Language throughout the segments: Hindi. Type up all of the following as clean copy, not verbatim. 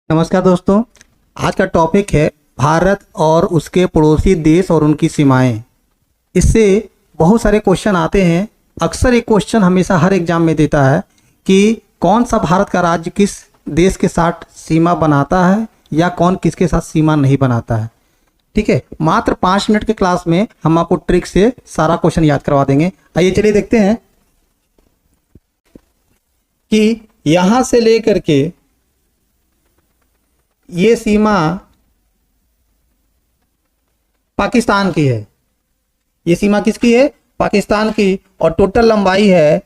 नमस्कार दोस्तों। आज का टॉपिक है भारत और उसके पड़ोसी देश और उनकी सीमाएं। इससे बहुत सारे क्वेश्चन आते हैं। अक्सर एक क्वेश्चन हमेशा हर एग्जाम में देता है कि कौन सा भारत का राज्य किस देश के साथ सीमा बनाता है या कौन किसके साथ सीमा नहीं बनाता है। ठीक है, मात्र 5 मिनट के क्लास में हम आपको ट्रिक से सारा क्वेश्चन याद करवा देंगे। आइए चलिए देखते हैं कि यहां से लेकर के ये सीमा पाकिस्तान की है। ये सीमा किसकी है? पाकिस्तान की। और टोटल लंबाई है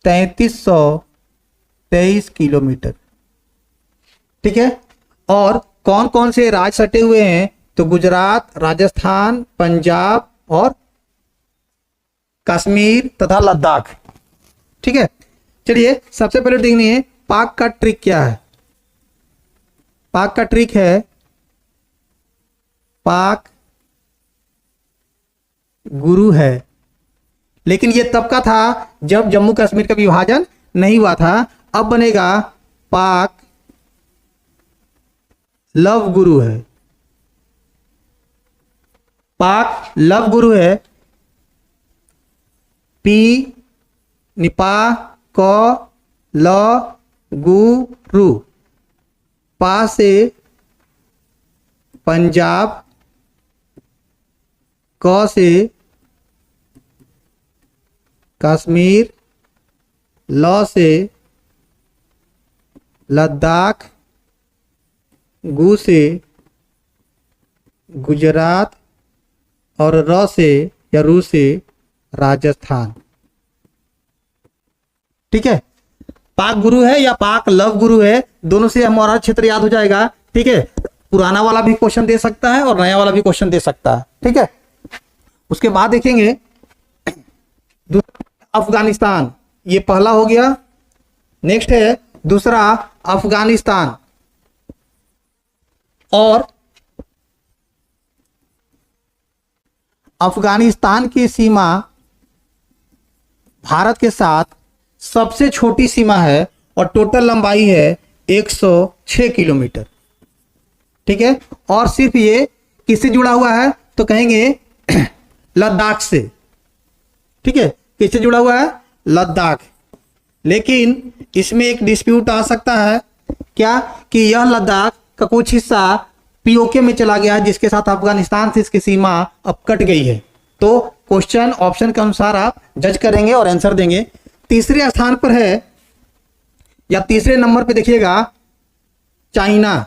3323 किलोमीटर। ठीक है, और कौन कौन से राज्य सटे हुए हैं? तो गुजरात, राजस्थान, पंजाब और कश्मीर तथा लद्दाख। ठीक है, चलिए सबसे पहले देखनी है पाक का ट्रिक क्या है। पाक का ट्रिक है, पाक गुरु है। लेकिन ये तब का था जब जम्मू कश्मीर का विभाजन नहीं हुआ था। अब बनेगा पाक लव गुरु है। पाक लव गुरु है। पी निपा क ल गु रु। पा से पंजाब, क से कश्मीर, ल से लद्दाख, गु से गुजरात और र से या रू से राजस्थान। ठीक है, पाक गुरु है या पाक लव गुरु है, दोनों से हमारा क्षेत्र याद हो जाएगा। ठीक है, पुराना वाला भी क्वेश्चन दे सकता है और नया वाला भी क्वेश्चन दे सकता है। ठीक है, उसके बाद देखेंगे अफगानिस्तान। ये पहला हो गया। नेक्स्ट है दूसरा अफगानिस्तान। और अफगानिस्तान की सीमा भारत के साथ सबसे छोटी सीमा है और टोटल लंबाई है 106 किलोमीटर। ठीक है, और सिर्फ ये किससे जुड़ा हुआ है? तो कहेंगे लद्दाख से। ठीक है, किससे जुड़ा हुआ है? लद्दाख। लेकिन इसमें एक डिस्प्यूट आ सकता है क्या कि यह लद्दाख का कुछ हिस्सा पीओके में चला गया है, जिसके साथ अफगानिस्तान से इसकी सीमा अब कट गई है। तो क्वेश्चन ऑप्शन के अनुसार आप जज करेंगे और आंसर देंगे। तीसरे स्थान पर है या तीसरे नंबर पे देखिएगा चाइना।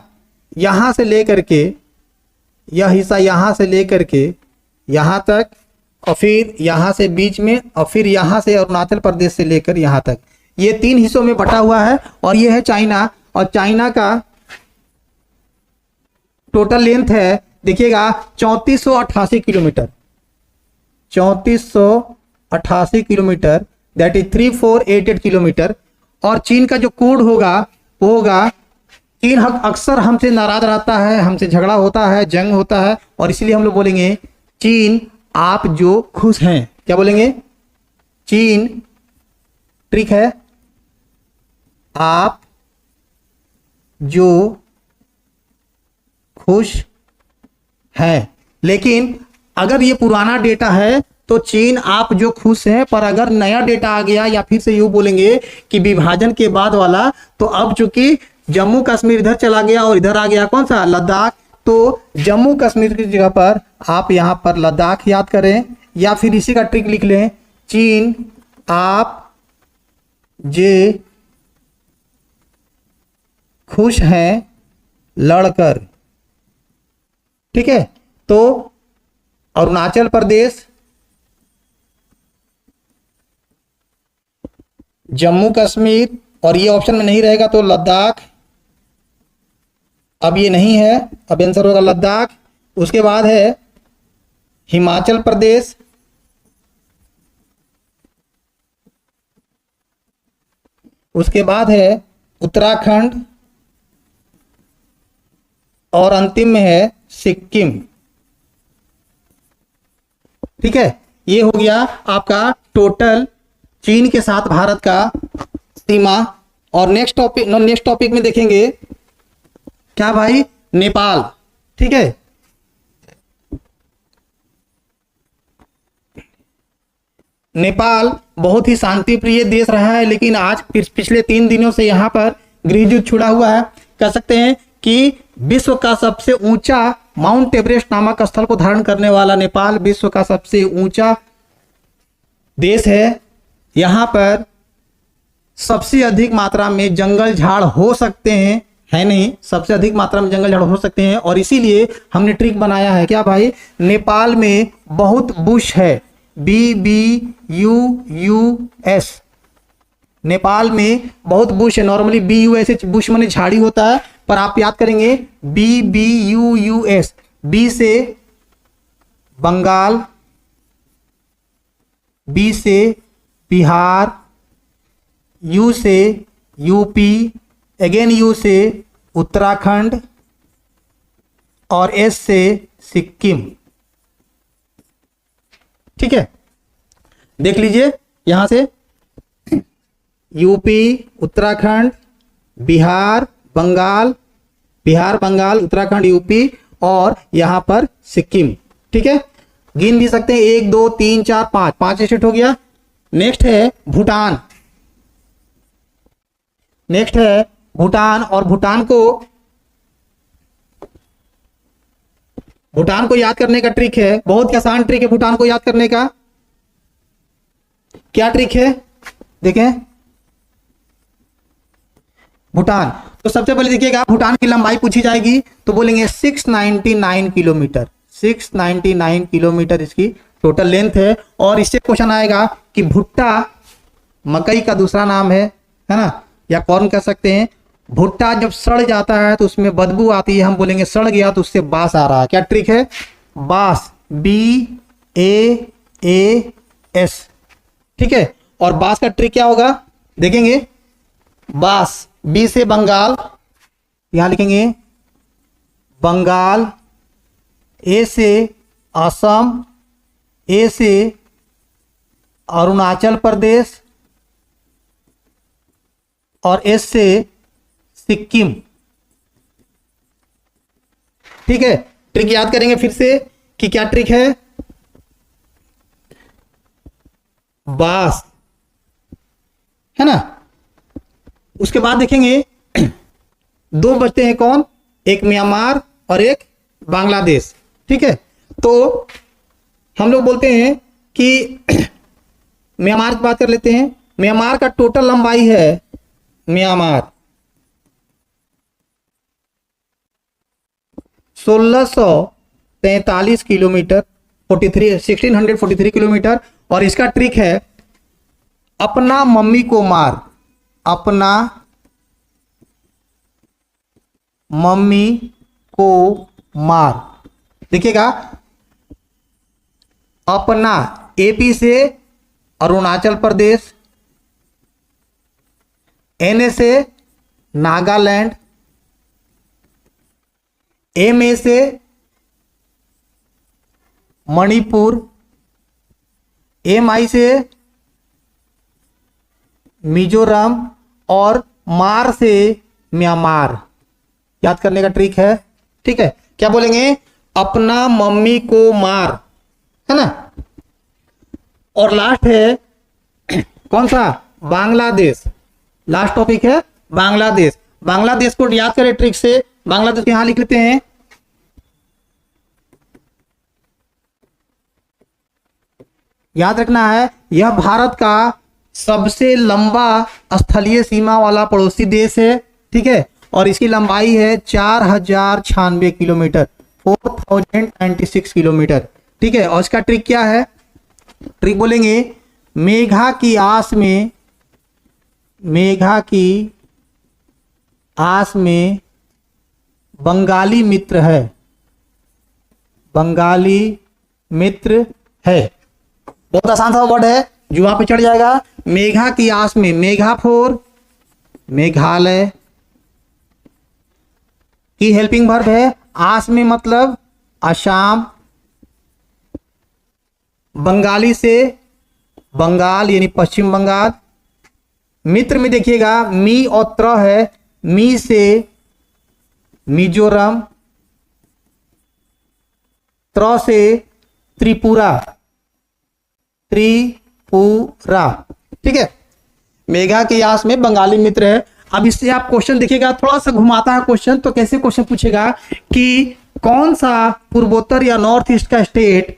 यहां से लेकर के यह हिस्सा यहां से लेकर के यहां तक, और फिर यहां से बीच में, और फिर यहां से अरुणाचल प्रदेश से लेकर यहां तक, ये 3 हिस्सों में बटा हुआ है। और ये है चाइना। और चाइना का टोटल लेंथ है, देखिएगा 3488 kilometre. 3488 kilometre, that is 3488 kilometre. और चीन का जो कोड होगा वो होगा, चीन अक्सर हमसे नाराज रहता है, हमसे झगड़ा होता है, जंग होता है, और इसलिए हम लोग बोलेंगे चीन आप जो खुश हैं। क्या बोलेंगे? चीन, ट्रिक है, आप जो खुश हैं। लेकिन अगर ये पुराना डेटा है तो चीन आप जो खुश हैं, पर अगर नया डेटा आ गया या फिर से यूं बोलेंगे कि विभाजन के बाद वाला, तो अब चूंकि जम्मू कश्मीर इधर चला गया और इधर आ गया कौन सा? लद्दाख। तो जम्मू कश्मीर की जगह पर आप यहां पर लद्दाख याद करें, या फिर इसी का ट्रिक लिख लें, चीन आप जे खुश हैं लड़कर। ठीक है, तो अरुणाचल प्रदेश, जम्मू कश्मीर, और ये ऑप्शन में नहीं रहेगा तो लद्दाख। अब ये नहीं है, अब आंसर होगा लद्दाख। उसके बाद है हिमाचल प्रदेश, उसके बाद है उत्तराखंड, और अंतिम में है सिक्किम। ठीक है, ये हो गया आपका टोटल चीन के साथ भारत का सीमा और नेक्स्ट टॉपिक में देखेंगे क्या भाई, नेपाल। ठीक है, नेपाल बहुत ही शांति प्रिय देश रहा है, लेकिन आज पिछले 3 दिनों से यहाँ पर गृहयुद्ध छुड़ा हुआ है। कह सकते हैं कि विश्व का सबसे ऊंचा माउंट एवरेस्ट नामक स्थल को धारण करने वाला नेपाल विश्व का सबसे ऊंचा देश है। यहाँ पर सबसे अधिक मात्रा में जंगल झाड़ हो सकते हैं, है नहीं, सबसे अधिक मात्रा में जंगल झाड़ हो सकते हैं। और इसीलिए हमने ट्रिक बनाया है, क्या भाई, नेपाल में बहुत बुश है, BUUS। नेपाल में बहुत बुश है। नॉर्मली BUS बुश माने झाड़ी होता है, पर आप याद करेंगे BBUUS। बी से बंगाल, बी से बिहार, यू से यूपी, अगेन यू से उत्तराखंड और एस से सिक्किम। ठीक है, देख लीजिए यहां से यूपी, उत्तराखंड, बिहार, बंगाल, उत्तराखंड, यूपी और यहां पर सिक्किम। ठीक है, गिन भी सकते हैं 1 2 3 4 5, 5 स्टेट हो गया। नेक्स्ट है भूटान। और भूटान को याद करने का ट्रिक है, बहुत ही आसान ट्रिक है भूटान को याद करने का। क्या ट्रिक है देखें, भूटान। तो सबसे पहले देखिएगा, भूटान की लंबाई पूछी जाएगी तो बोलेंगे 699 किलोमीटर। 699 किलोमीटर इसकी टोटल लेंथ है। और इससे क्वेश्चन आएगा कि भुट्टा मकई का दूसरा नाम है ना, या कॉर्न कह सकते हैं। भुट्टा जब सड़ जाता है तो उसमें बदबू आती है, हम बोलेंगे सड़ गया तो उससे बास आ रहा है। क्या ट्रिक है, बास, BAAS। ठीक है, और बास का ट्रिक क्या होगा देखेंगे। बास, बी से बंगाल, यहां लिखेंगे बंगाल, ए से असम, ए से अरुणाचल प्रदेश और एस से सिक्किम। ठीक है, ट्रिक याद करेंगे फिर से कि क्या ट्रिक है, बास, है ना। उसके बाद देखेंगे 2 बचते हैं, कौन, एक म्यांमार और एक बांग्लादेश। ठीक है, तो हम लोग बोलते हैं कि म्यांमार की बात कर लेते हैं। म्यांमार का टोटल लंबाई है, म्यांमार 1643 किलोमीटर, 1643 किलोमीटर। और इसका ट्रिक है अपना मम्मी को मार, अपना मम्मी को मार। देखिएगा, अपना, AP से अरुणाचल प्रदेश, NA से नागालैंड, MA से मणिपुर, MI से मिजोरम और मार से म्यांमार। याद करने का ट्रिक है। ठीक है, क्या बोलेंगे, अपना मम्मी को मार, है ना। और लास्ट है कौन सा, बांग्लादेश। लास्ट टॉपिक है बांग्लादेश। बांग्लादेश को याद करें ट्रिक से, बांग्लादेश यहां लिख लेते हैं, याद रखना है यह भारत का सबसे लंबा स्थलीय सीमा वाला पड़ोसी देश है। ठीक है, और इसकी लंबाई है 4096 किलोमीटर, 4096 किलोमीटर। ठीक है, और इसका ट्रिक क्या है, ट्रिक बोलेंगे मेघा की आस में, मेघा की आस में बंगाली मित्र है, बंगाली मित्र है। बहुत आसान सा वर्ड है जो वहां पे चढ़ जाएगा। मेघा की आस में, मेघा फोर मेघालय की हेल्पिंग वर्ब है, आस में मतलब असम, बंगाली से बंगाल यानी पश्चिम बंगाल, मित्र में देखिएगा मी और त्र है, मी से मिजोरम, त्र से त्रिपुरा, त्रिपुरा, ठीक है। मेघा के यास में बंगाली मित्र है। अब इससे आप क्वेश्चन देखिएगा, थोड़ा सा घुमाता है क्वेश्चन। तो कैसे क्वेश्चन पूछेगा कि कौन सा पूर्वोत्तर या नॉर्थ ईस्ट का स्टेट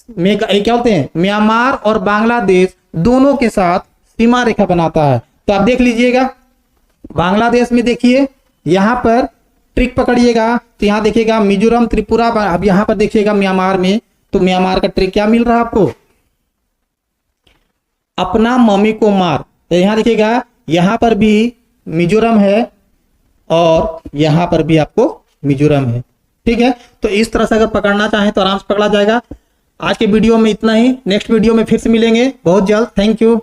में क्या बोलते हैं, म्यांमार और बांग्लादेश दोनों के साथ सीमा रेखा बनाता है। तो आप देख लीजिएगा, बांग्लादेश में देखिए यहां पर ट्रिक पकड़िएगा, तो यहां देखिएगा मिजोरम, त्रिपुरा। अब यहां पर देखिएगा म्यांमार में, तो म्यांमार का ट्रिक क्या मिल रहा है आपको, अपना मम्मी को मार। तो यहां देखिएगा यहां पर भी मिजोरम है और यहां पर भी आपको मिजोरम है, ठीक है। तो इस तरह से अगर पकड़ना चाहें तो आराम से पकड़ा जाएगा। आज के वीडियो में इतना ही, नेक्स्ट वीडियो में फिर से मिलेंगे बहुत जल्द। Thank you.